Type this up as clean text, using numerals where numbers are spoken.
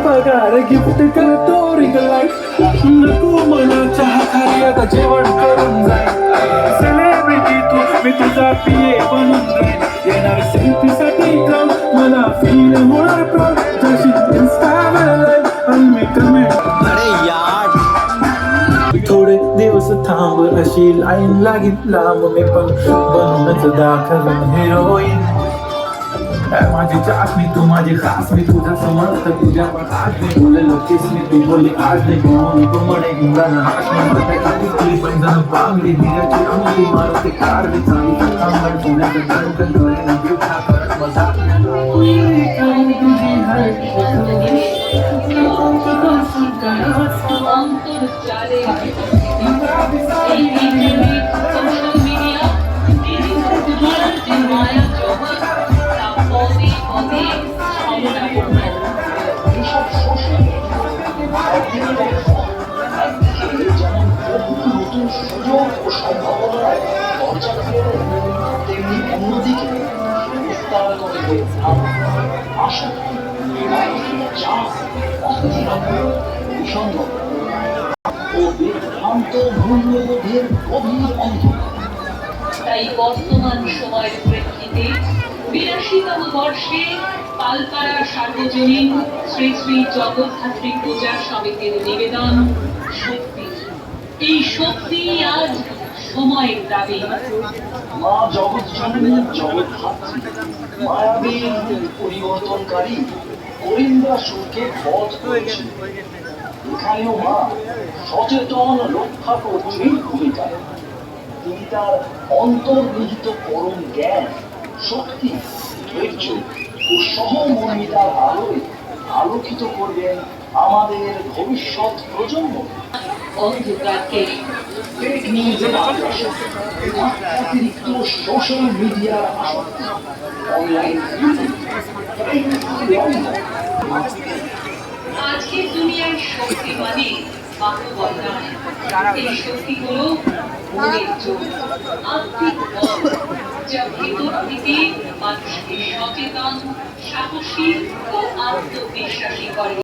पगार गिफ्ट करतो ring light नको मला चहा खाली आता जेवण करून जाईल सेलिब्रिटी तू मी तुझा पिये बनून जाईल येणार सेल्फी साठी क्राऊड मला फील होणार प्राऊड जशी इंस्टावर लाईव्ह आणि मी कमेंट अरे यार थोडे दिवस थांब अशी लाईन लागीत लांब मी पण बनूनच दाखवन हिरोईन माझी चाचणी तू माझी खास मी तुझा समर्थ तुझ्या आज मी बोललो किस मी तू बोलली आज नाही बोलून तू म्हणे गुंडाना हाश म्हणते काठी तुली पण जण बांगली मीराची अंगठी मारते कारली चाली थांबण पुण्याचं दणकन डोळे ना गिफ्टा करत मजाक तुझी নতুন সুযোগ ও সম্ভাবনার দরজা খুলে দেয় তেমনি অন্যদিকে বিস্তার করে আসক্তি চাপ অস্থিরতা বিষণ্ণতা ও বিভ্রান্ত মূল্যবোধের গভীর অন্ধকার। তাই বর্তমান সময়ের প্রেক্ষিতে ৮২তম বর্ষে পালপাড়া সার্বজনীন শ্রী শ্রী জগদ্ধাত্রী পূজা সমিতির নিবেদন শক্তি। এই শক্তি আজ সময়ের দাবি। মা জগৎ জননী জগদ্ধাত্রী মায়াবী পরিবর্তনকারী করিন্দা সুরকে পথ করেছে। এখানেও মা সচেতন রক্ষা কর্ত্রীর ভূমিকায়। তিনি তার অন্তর্নিহিত পরম জ্ঞান শক্তি ধৈর্য ও সহমর্মিতার আলোয় আলোকিত করবেন আমাদের ভবিষ্যৎ প্রজন্ম। অন্ধকারকে ফেক নিউজের আগ্রাসন অতিরিক্ত সোশ্যাল মিডিয়ার আসক্তি অনলাইন আজকের দুনিয়ার শক্তি মানে বাস্তবতা। এই শক্তিগুলো মনের জোর আত্মিক বল যা ভেতর থেকে মানুষকে সচেতন সাহসী ও আত্মবিশ্বাসী করে।